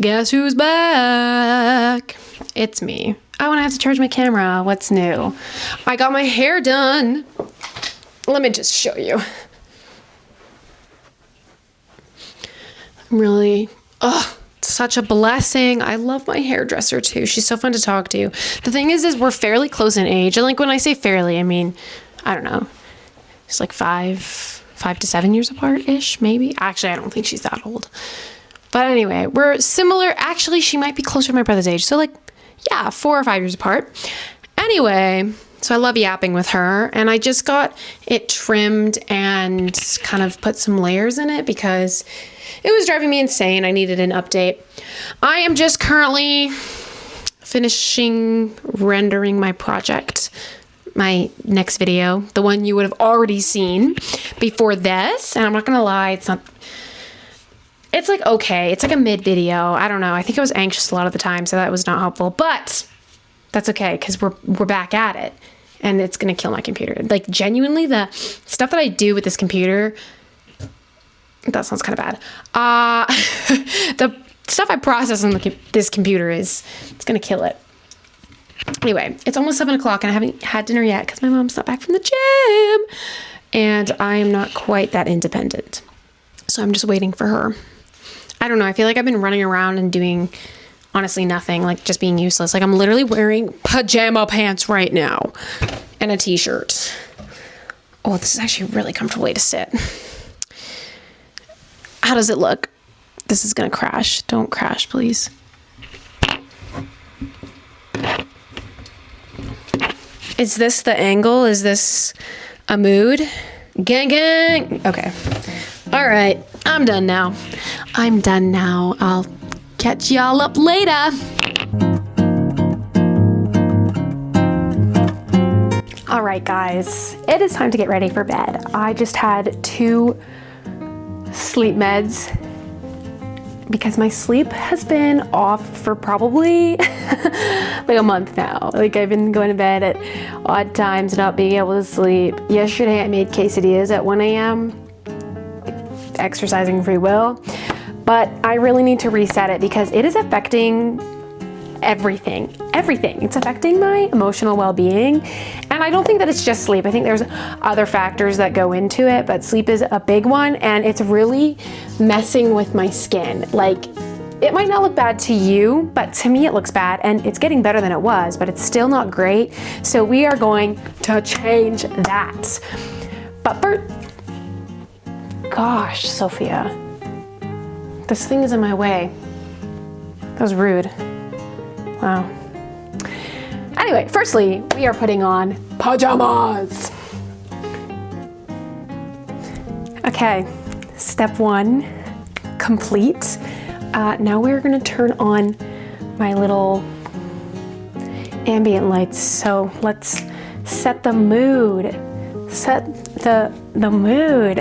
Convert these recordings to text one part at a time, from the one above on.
Guess who's back? It's me. Oh, and I have to charge my camera. What's new? I got my hair done. Let me just show you. I'm really, such a blessing. I love my hairdresser too. She's so fun to talk to. The thing is we're fairly close in age. And like when I say fairly, I mean, I don't know. It's like 5 to 7 years apart-ish, maybe. Actually, I don't think she's that old. But anyway, we're similar. Actually, she might be closer to my brother's age. So like, yeah, 4 or 5 years apart. Anyway, so I love yapping with her. And I just got it trimmed and kind of put some layers in it because it was driving me insane. I needed an update. I am just currently finishing rendering my project, my next video, the one you would have already seen before this. And I'm not gonna lie, it's like okay. It's like a mid video. I don't know. I think I was anxious a lot of the time, so that was not helpful. But that's okay because we're back at it, and it's gonna kill my computer. Like genuinely, the stuff that I do with this computer. That sounds kind of bad. The stuff I process on this computer it's gonna kill it. Anyway, it's almost 7 o'clock and I haven't had dinner yet because my mom's not back from the gym. And I am not quite that independent. So I'm just waiting for her. I don't know. I feel like I've been running around and doing honestly nothing, like just being useless. Like I'm literally wearing pajama pants right now and a t-shirt. Oh, this is actually a really comfortable way to sit. How does it look? This is gonna crash. Don't crash, please. Is this the angle? Is this a mood? Gang, gang. Okay. All right. I'm done now. I'll catch y'all up later. All right, guys. It is time to get ready for bed. I just had 2 sleep meds because my sleep has been off for probably like a month now. Like I've been going to bed at odd times, not being able to sleep. Yesterday I made quesadillas at 1 a.m. exercising free will, but I really need to reset it because it is affecting everything. It's affecting my emotional well-being. And I don't think that it's just sleep. I think there's other factors that go into it, but sleep is a big one and it's really messing with my skin. Like it might not look bad to you, but to me it looks bad and it's getting better than it was, but it's still not great. So we are going to change that. But gosh, Sophia, this thing is in my way. That was rude. Wow. Anyway, firstly, we are putting on pajamas. Okay, step 1 complete. Now we're gonna turn on my little ambient lights. So let's set the mood. Set the mood.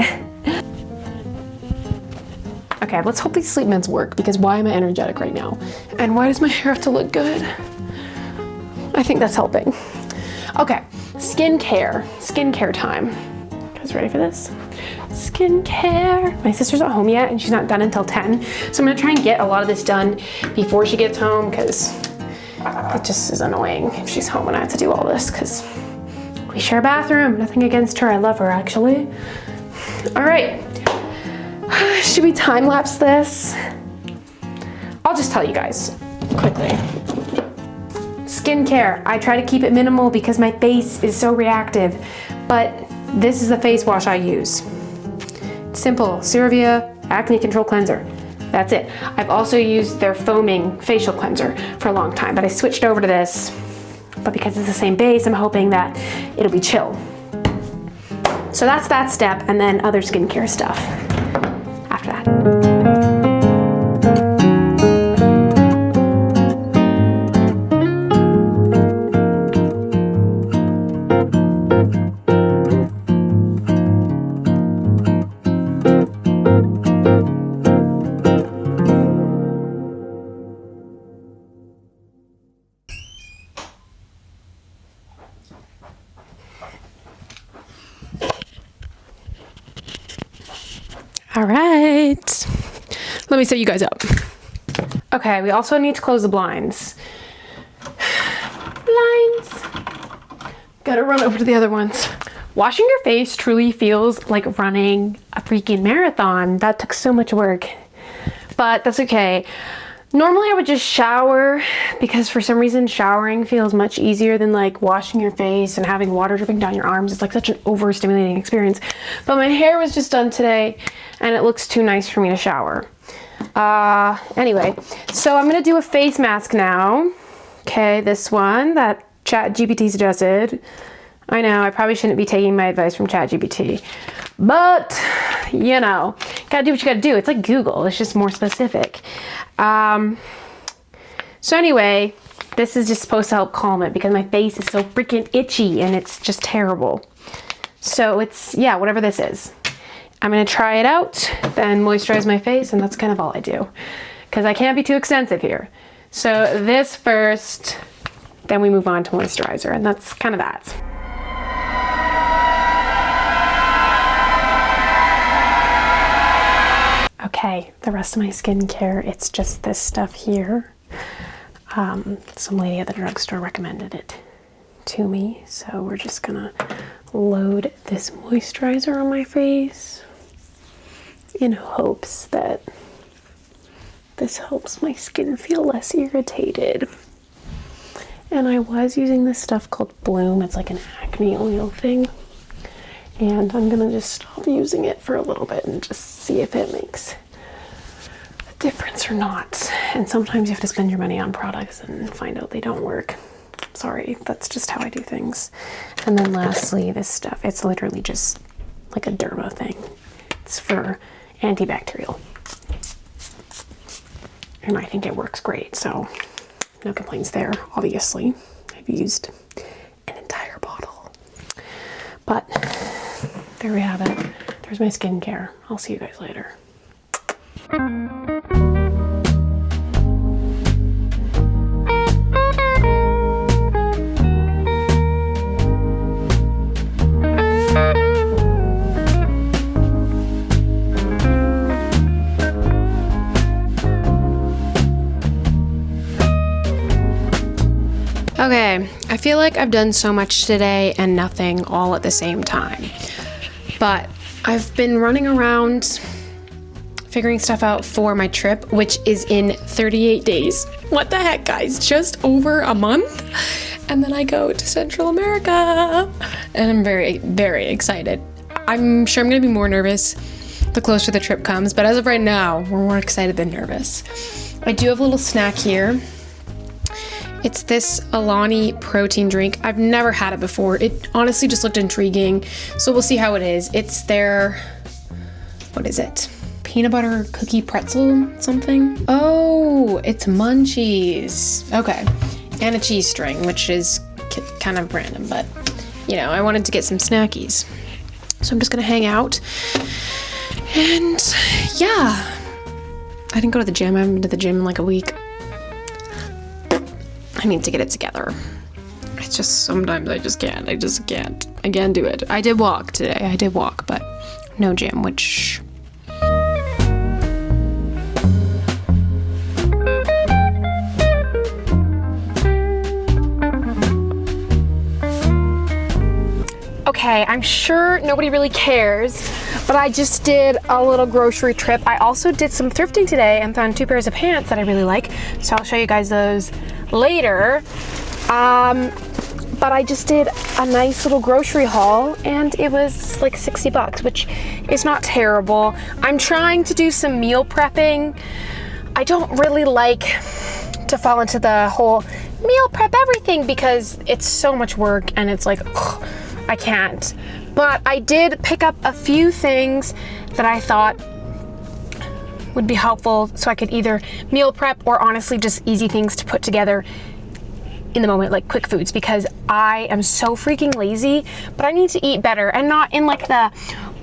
Okay, let's hope these sleep meds work because why am I energetic right now? And why does my hair have to look good? I think that's helping. Okay, skincare time. You guys ready for this? Skincare. My sister's not home yet and she's not done until 10. So I'm gonna try and get a lot of this done before she gets home because it just is annoying if she's home and I have to do all this because we share a bathroom. Nothing against her, I love her actually. All right. Should we time lapse this? I'll just tell you guys quickly. Skincare, I try to keep it minimal because my face is so reactive, but this is the face wash I use. Simple, CeraVe Acne Control Cleanser. That's it. I've also used their foaming facial cleanser for a long time, but I switched over to this, but because it's the same base, I'm hoping that it'll be chill. So that's that step, and then other skincare stuff after that. All right, let me set you guys up. Okay, we also need to close the blinds. Blinds. Gotta run over to the other ones. Washing your face truly feels like running a freaking marathon. That took so much work, but that's okay. Normally I would just shower because for some reason showering feels much easier than like washing your face and having water dripping down your arms. It's like such an overstimulating experience. But my hair was just done today and it looks too nice for me to shower. Anyway, so I'm gonna do a face mask now. Okay, this one that ChatGPT suggested. I know, I probably shouldn't be taking my advice from ChatGPT, but you know, gotta do what you gotta do. It's like Google, it's just more specific. So anyway, this is just supposed to help calm it because my face is so freaking itchy and it's just terrible. So it's, yeah, whatever this is. I'm gonna try it out, then moisturize my face, and that's kind of all I do. Because I can't be too extensive here. So this first, then we move on to moisturizer, and that's kind of that. Okay, the rest of my skincare, it's just this stuff here. Some lady at the drugstore recommended it to me, so we're just gonna load this moisturizer on my face in hopes that this helps my skin feel less irritated. And I was using this stuff called Bloom. It's like an acne oil thing. And I'm gonna just stop using it for a little bit and just see if it makes a difference or not. And sometimes you have to spend your money on products and find out they don't work. Sorry, that's just how I do things. And then lastly, this stuff, it's literally just like a derma thing. It's for antibacterial. And I think it works great, so no complaints there, obviously. I've used an entire bottle. But there we have it. There's my skincare. I'll see you guys later. Okay, I feel like I've done so much today and nothing all at the same time. But I've been running around figuring stuff out for my trip, which is in 38 days. What the heck, guys? Just over a month? And then I go to Central America. And I'm very, very excited. I'm sure I'm gonna be more nervous the closer the trip comes, but as of right now, we're more excited than nervous. I do have a little snack here. It's this Alani protein drink. I've never had it before. It honestly just looked intriguing, so we'll see how it is. It's their, what is it? Peanut butter cookie pretzel something? Oh, it's Munchies. Okay, and a cheese string, which is kind of random, but you know, I wanted to get some snackies. So I'm just gonna hang out, and yeah. I didn't go to the gym. I haven't been to the gym in like a week. I need to get it together. It's just sometimes I just can't. I can't do it. I did walk today. I did walk, but no gym, which... Okay, I'm sure nobody really cares, but I just did a little grocery trip. I also did some thrifting today and found 2 pairs of pants that I really like, so I'll show you guys those later. But I just did a nice little grocery haul and it was like 60 bucks, which is not terrible. I'm trying to do some meal prepping. I don't really like to fall into the whole meal prep everything because it's so much work and it's like, ugh, I can't. But I did pick up a few things that I thought would be helpful so I could either meal prep or honestly just easy things to put together in the moment, like quick foods, because I am so freaking lazy, but I need to eat better and not in like the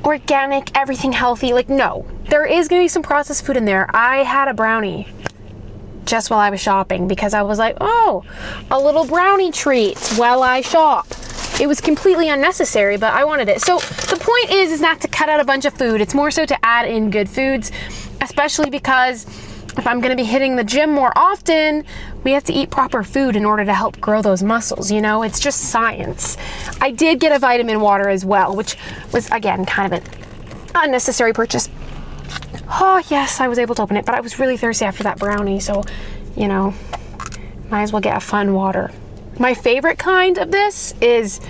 organic, everything healthy. Like, no, there is gonna be some processed food in there. I had a brownie just while I was shopping because I was like, oh, a little brownie treat while I shop. It was completely unnecessary, but I wanted it. So the point is not to cut out a bunch of food. It's more so to add in good foods, especially because if I'm gonna be hitting the gym more often, we have to eat proper food in order to help grow those muscles, you know? It's just science. I did get a vitamin water as well, which was, again, kind of an unnecessary purchase. Oh, yes, I was able to open it, but I was really thirsty after that brownie, so, you know, might as well get a fun water. My favorite kind of this is,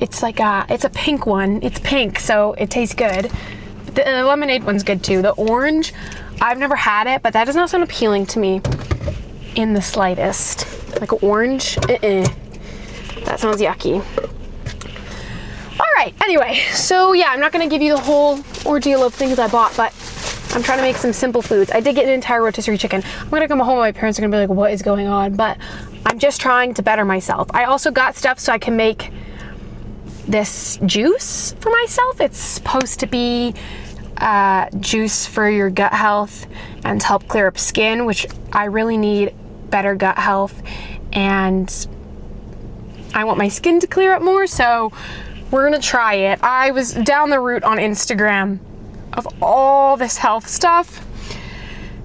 it's a pink one. It's pink, so it tastes good. The lemonade one's good too. The orange, I've never had it, but that does not sound appealing to me in the slightest. Like orange, that sounds yucky. All right, anyway, so yeah, I'm not gonna give you the whole ordeal of things I bought, but I'm trying to make some simple foods. I did get an entire rotisserie chicken. I'm gonna come home and my parents are gonna be like, what is going on? But I'm just trying to better myself. I also got stuff so I can make this juice for myself. It's supposed to be juice for your gut health and to help clear up skin, which I really need better gut health, and I want my skin to clear up more, so we're gonna try it. I was down the route on Instagram of all this health stuff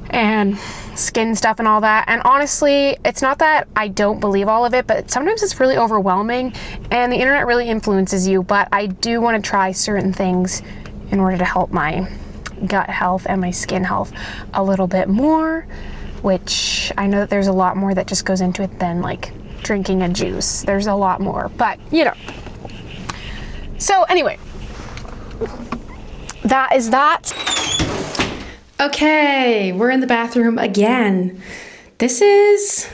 and skin stuff and all that, and honestly, it's not that I don't believe all of it, but sometimes it's really overwhelming and the internet really influences you. But I do want to try certain things in order to help my gut health and my skin health a little bit more, which I know that there's a lot more that just goes into it than like drinking a juice. There's a lot more, but you know. So anyway, that is that. Okay, we're in the bathroom again. This is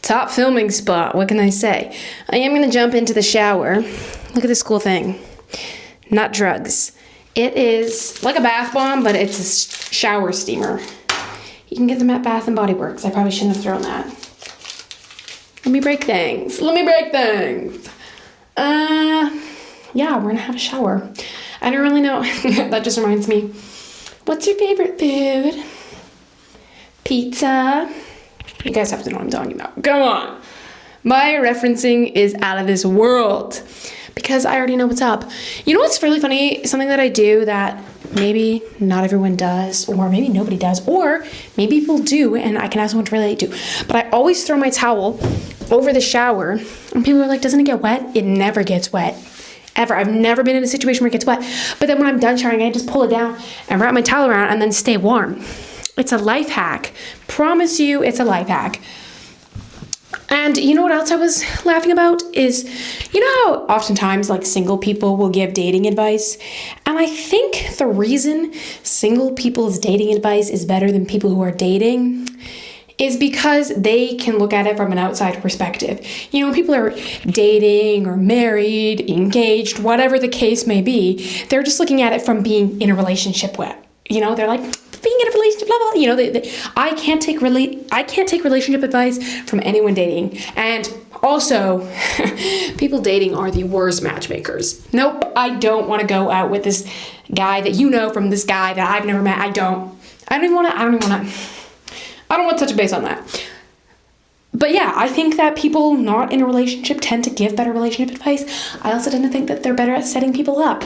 top filming spot. What can I say? I am gonna jump into the shower. Look at this cool thing. Not drugs. It is like a bath bomb, but it's a shower steamer. You can get them at Bath and Body Works. I probably shouldn't have thrown that. Let me break things. Yeah, we're gonna have a shower. I don't really know. That just reminds me. What's your favorite food? Pizza. You guys have to know what I'm talking about. Come on. My referencing is out of this world because I already know what's up. You know what's really funny? Something that I do that maybe not everyone does, or maybe nobody does, or maybe people do and I can ask someone to relate to. But I always throw my towel over the shower and people are like, doesn't it get wet? It never gets wet. Ever. I've never been in a situation where it gets wet. But then when I'm done showering, I just pull it down and wrap my towel around and then stay warm. It's a life hack. Promise you, it's a life hack. And you know what else I was laughing about is, you know how oftentimes like single people will give dating advice? And I think the reason single people's dating advice is better than people who are dating is because they can look at it from an outside perspective. You know, when people are dating or married, engaged, whatever the case may be, they're just looking at it from being in a relationship with, you know, they're like, being in a relationship, blah, blah, you know, I can't take relationship advice from anyone dating. And also, people dating are the worst matchmakers. Nope, I don't want to go out with this guy that you know from this guy that I've never met. I don't want to touch base on that. But yeah, I think that people not in a relationship tend to give better relationship advice. I also tend to think that they're better at setting people up.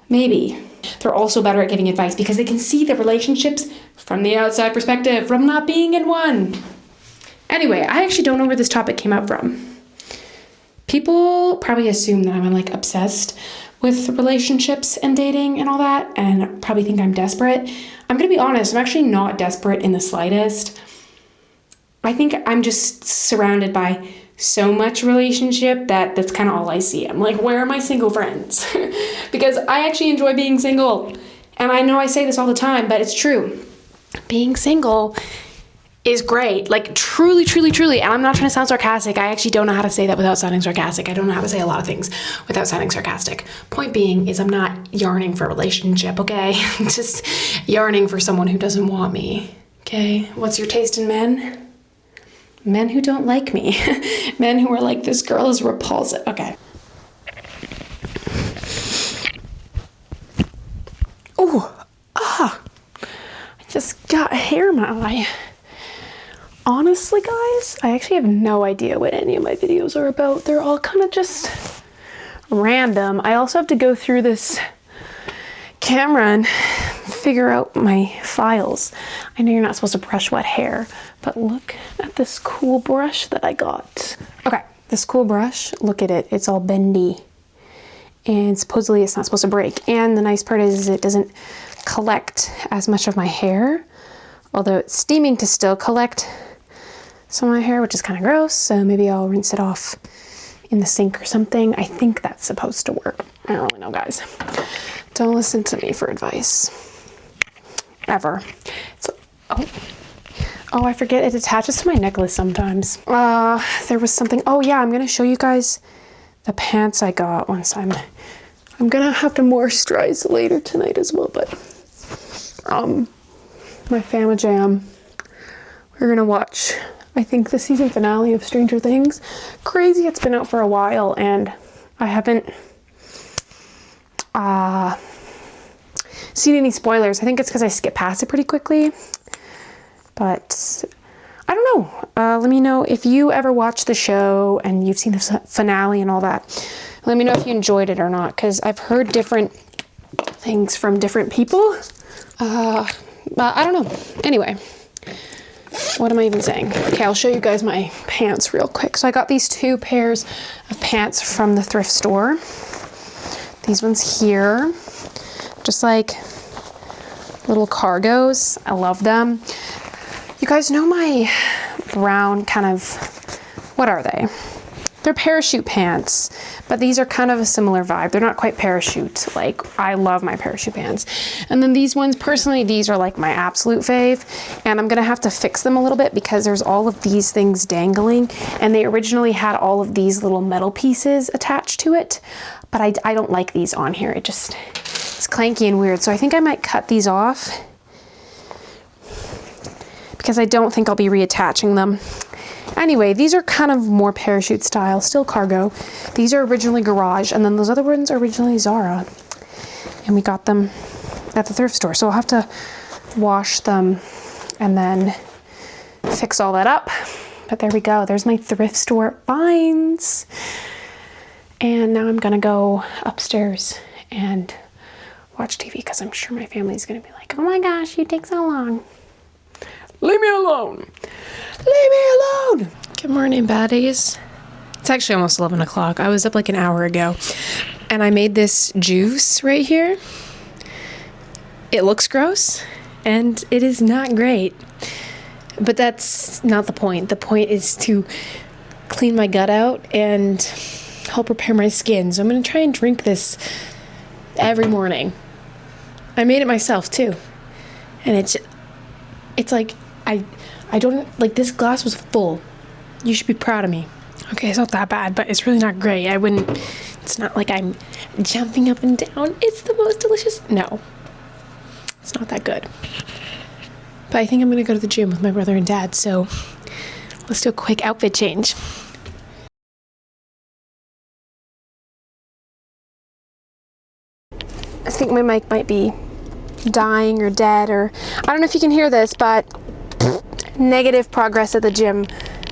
Maybe. They're also better at giving advice because they can see the relationships from the outside perspective, from not being in one. Anyway, I actually don't know where this topic came up from. People probably assume that I'm like obsessed with relationships and dating and all that, and probably think I'm desperate. I'm gonna be honest, I'm actually not desperate in the slightest. I think I'm just surrounded by so much relationship that's kind of all I see. I'm like, where are my single friends? Because I actually enjoy being single. And I know I say this all the time, but it's true. Being single is great. Like truly, truly, truly. And I'm not trying to sound sarcastic. I actually don't know how to say that without sounding sarcastic. I don't know how to say a lot of things without sounding sarcastic. Point being is I'm not yearning for a relationship, okay? Just yearning for someone who doesn't want me, okay? What's your taste in men? Men who don't like me. Men who are like, this girl is repulsive. Okay. Oh, I just got hair in my eye. Honestly, guys, I actually have no idea what any of my videos are about. They're all kind of just random. I also have to go through this camera and figure out my files. I know you're not supposed to brush wet hair, but look at this cool brush that I got. Okay, this cool brush, look at it. It's all bendy. And supposedly it's not supposed to break. And the nice part is it doesn't collect as much of my hair, although it's steaming to still collect some of my hair, which is kind of gross. So maybe I'll rinse it off in the sink or something. I think that's supposed to work. I don't really know, guys. Don't listen to me for advice. Ever. So, oh, I forget it attaches to my necklace sometimes. There was something. Oh yeah, I'm gonna show you guys the pants I got once I'm gonna have to moisturize later tonight as well, but my Fama Jam. We're gonna watch, I think, the season finale of Stranger Things. Crazy, it's been out for a while and I haven't seen any spoilers. I think it's because I skip past it pretty quickly, but I don't know. Let me know if you ever watched the show and you've seen the finale and all that. Let me know if you enjoyed it or not, because I've heard different things from different people. But I don't know. Anyway, what am I even saying? Okay, I'll show you guys my pants real quick. So I got these 2 pairs of pants from the thrift store. These ones here, just like little cargos. I love them. You guys know my brown kind of, what are they? They're parachute pants, but these are kind of a similar vibe. They're not quite parachute. Like, I love my parachute pants. And then these ones, personally, these are like my absolute fave. And I'm gonna have to fix them a little bit because there's all of these things dangling. And they originally had all of these little metal pieces attached to it. But I don't like these on here. It's clanky and weird. So I think I might cut these off because I don't think I'll be reattaching them. Anyway, these are kind of more parachute style, still cargo. These are originally Garage, and then those other ones are originally Zara. And we got them at the thrift store. So I'll have to wash them and then fix all that up. But there we go. There's my thrift store finds. And now I'm gonna go upstairs and watch TV because I'm sure my family's gonna be like, oh my gosh, you take so long. Leave me alone. Leave me alone. Good morning, baddies. It's actually almost 11 o'clock. I was up like an hour ago and I made this juice right here. It looks gross and it is not great, but that's not the point. The point is to clean my gut out and help repair my skin. So I'm gonna try and drink this every morning. I made it myself too. And it's like, I don't, like, this glass was full. You should be proud of me. Okay, it's not that bad, but it's really not great. It's not like I'm jumping up and down. It's the most delicious. No, it's not that good. But I think I'm gonna go to the gym with my brother and dad, so let's do a quick outfit change. I think my mic might be dying or dead, or I don't know if you can hear this, but negative progress at the gym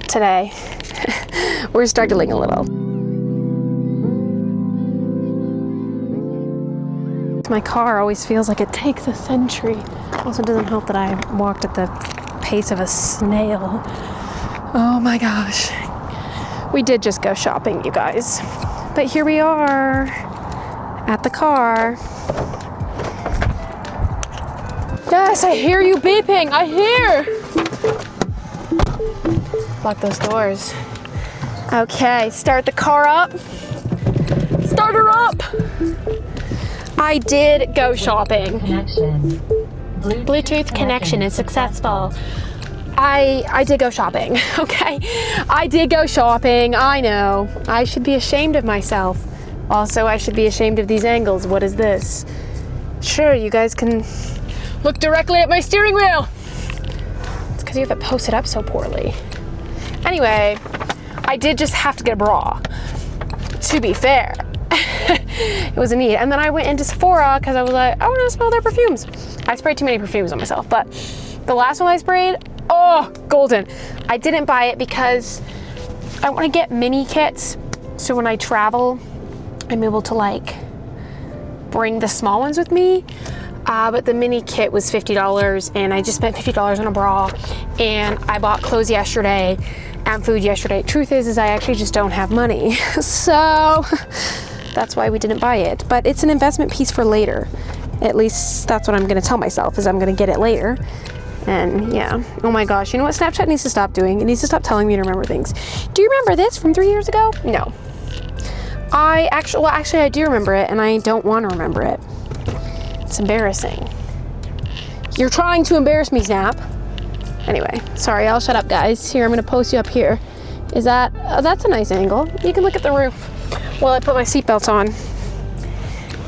today. We're struggling a little. My car always feels like it takes a century. Also doesn't help that I walked at the pace of a snail. Oh my gosh. We did just go shopping, you guys. But here we are at the car. Yes, I hear you beeping. I hear. Lock those doors. Okay, start the car up. Start her up. I did go shopping. Bluetooth connection is successful. I did go shopping, okay? I did go shopping, I know. I should be ashamed of myself. Also, I should be ashamed of these angles. What is this? Sure, you guys can look directly at my steering wheel. It's because you have it posted up so poorly. Anyway, I did just have to get a bra, to be fair. It was a need. And then I went into Sephora because I was like, I want to smell their perfumes. I sprayed too many perfumes on myself, but the last one I sprayed, oh, golden. I didn't buy it because I want to get mini kits so when I travel, I'm able to like bring the small ones with me. But the mini kit was $50 and I just spent $50 on a bra, and I bought clothes yesterday and food yesterday. Truth is I actually just don't have money. So that's why we didn't buy it, but it's an investment piece for later. At least that's what I'm gonna tell myself, is I'm gonna get it later. And yeah, oh my gosh, you know what Snapchat needs to stop doing? It needs to stop telling me to remember things. Do you remember this from 3 years ago? No. Actually I do remember it, and I don't want to remember it. It's embarrassing. You're trying to embarrass me, Snap. Anyway, sorry, I'll shut up, guys. Here, I'm gonna post you up here. Is that, oh, that's a nice angle. You can look at the roof while I put my seatbelt on.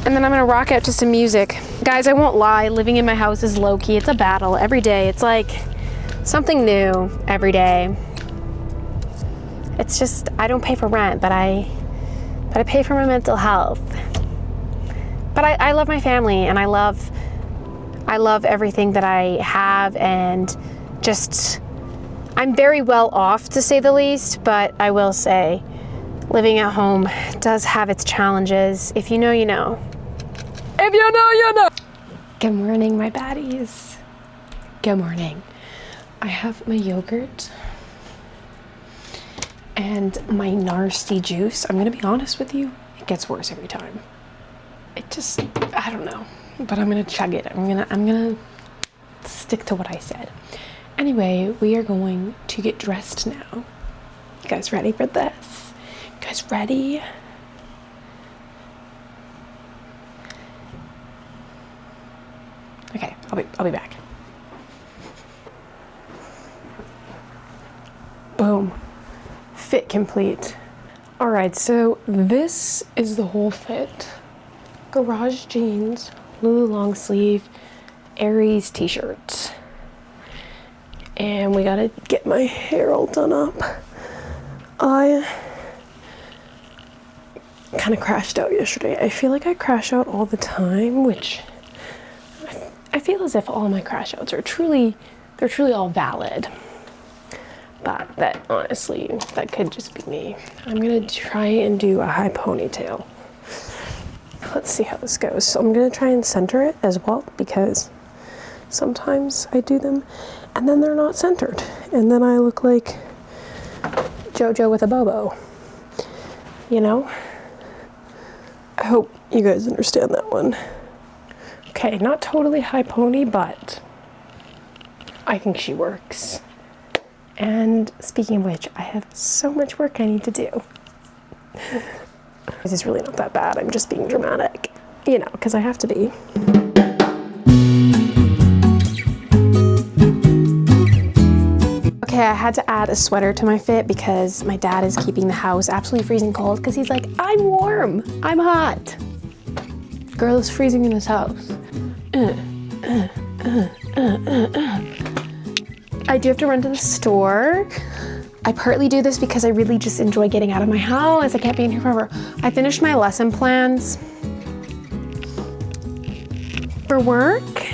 And then I'm gonna rock out to some music. Guys, I won't lie, living in my house is low-key. It's a battle every day. It's like something new every day. It's just, I don't pay for rent, but I pay for my mental health. But I love my family, and I love everything that I have, and just, I'm very well off, to say the least, but I will say living at home does have its challenges. If you know, you know. If you know, you know. Good morning, my baddies. Good morning. I have my yogurt and my nasty juice. I'm gonna be honest with you, it gets worse every time. It just, I don't know, but I'm gonna chug it. I'm gonna stick to what I said. Anyway, we are going to get dressed now. You guys ready for this? You guys ready? Okay, I'll be back. Boom. Fit complete. All right, so this is the whole fit. Garage jeans, Lulu long sleeve, Aries t-shirt. And we gotta get my hair all done up. I kind of crashed out yesterday. I feel like I crash out all the time, which I feel as if all my crash outs are truly all valid. But that, honestly, that could just be me. I'm gonna try and do a high ponytail. Let's see how this goes. So I'm gonna try and center it as well, because sometimes I do them and then they're not centered. And then I look like JoJo with a bobo. You know? I hope you guys understand that one. Okay, not totally high pony, but I think she works. And speaking of which, I have so much work I need to do. This is really not that bad. I'm just being dramatic, you know, because I have to be. Okay, I had to add a sweater to my fit because my dad is keeping the house absolutely freezing cold, because he's like, I'm warm, I'm hot. Girl is freezing in this house. I do have to run to the store. I partly do this because I really just enjoy getting out of my house. I can't be in here forever. I finished my lesson plans for work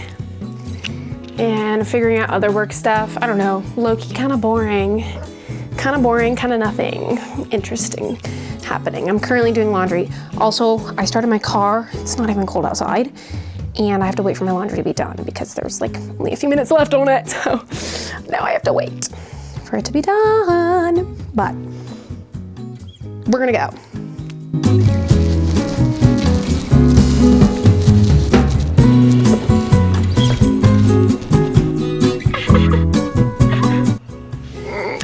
and figuring out other work stuff. I don't know, low-key kind of boring, kind of nothing interesting happening. I'm currently doing laundry. Also, I started my car. It's not even cold outside, and I have to wait for my laundry to be done because there's like only a few minutes left on it. So now I have to wait for it to be done, but we're gonna go.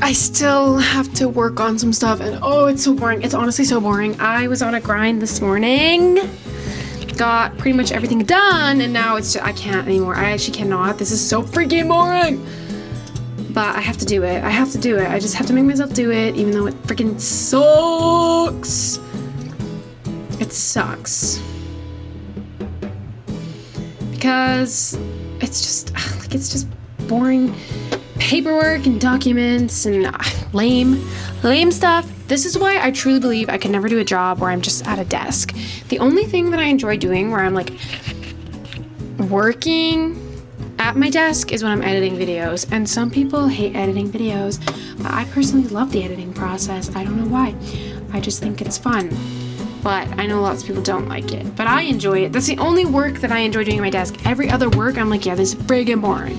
I still have to work on some stuff, and oh, it's so boring. It's honestly so boring. I was on a grind this morning, got pretty much everything done, and now it's just, I can't anymore. I actually cannot. This is so freaking boring. But I have to do it. I have to do it. I just have to make myself do it, even though it freaking sucks. It sucks. Because it's just boring paperwork and documents and lame stuff. This is why I truly believe I could never do a job where I'm just at a desk. The only thing that I enjoy doing where I'm like working at my desk is when I'm editing videos, and some people hate editing videos, but I personally love the editing process. I don't know why. I just think it's fun. but I know lots of people don't like it. But I enjoy it. That's the only work that I enjoy doing at my desk. Every other work, I'm like, yeah, this is friggin' boring.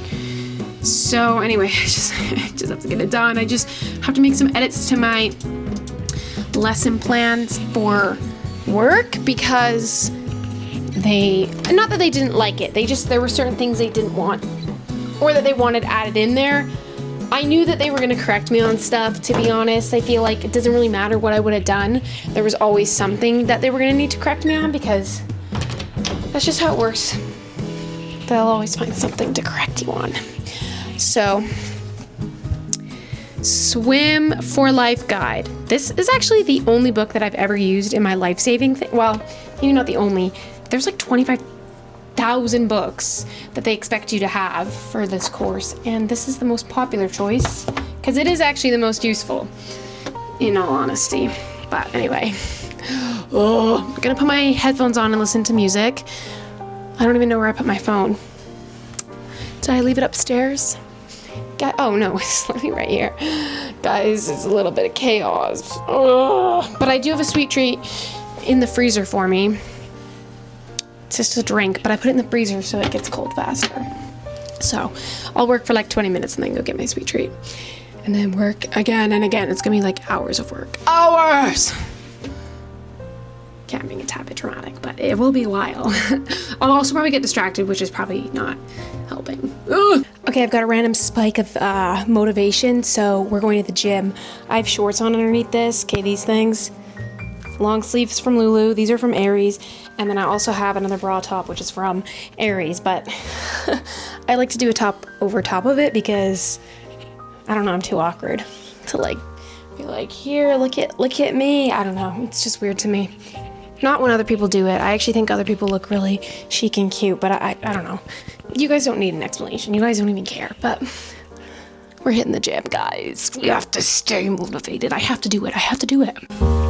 So anyway, I just have to get it done. I just have to make some edits to my lesson plans for work because not that they didn't like it, there were certain things they didn't want or that they wanted added in there. I knew that they were going to correct me on stuff, to be honest. I feel like it doesn't really matter what I would have done. There was always something that they were going to need to correct me on because that's just how it works. They'll always find something to correct you on. So, Swim for Life Guide. This is actually the only book that I've ever used in my life-saving thing. Well, not the only. There's like 25,000 books that they expect you to have for this course, and this is the most popular choice because it is actually the most useful, in all honesty. But anyway, I'm gonna put my headphones on and listen to music. I don't even know where I put my phone. Did I leave it upstairs? Oh no, it's literally right here. Guys, it's a little bit of chaos. But I do have a sweet treat in the freezer for me. It's just a drink, but I put it in the freezer so it gets cold faster. So I'll work for like 20 minutes and then go get my sweet treat. And then work again and again. It's gonna be like hours of work. Hours! Okay, I'm being a tad bit dramatic, but it will be a while. I'll also probably get distracted, which is probably not helping. Ugh. Okay, I've got a random spike of motivation, so we're going to the gym. I have shorts on underneath this. Okay, these things. Long sleeves from Lulu. These are from Aries. And then I also have another bra top, which is from Aries. But I like to do a top over top of it because, I don't know, I'm too awkward to like be like, here, look at me. I don't know. It's just weird to me. Not when other people do it. I actually think other people look really chic and cute, but I don't know. You guys don't need an explanation. You guys don't even care, but we're hitting the gym, guys. We have to stay motivated. I have to do it.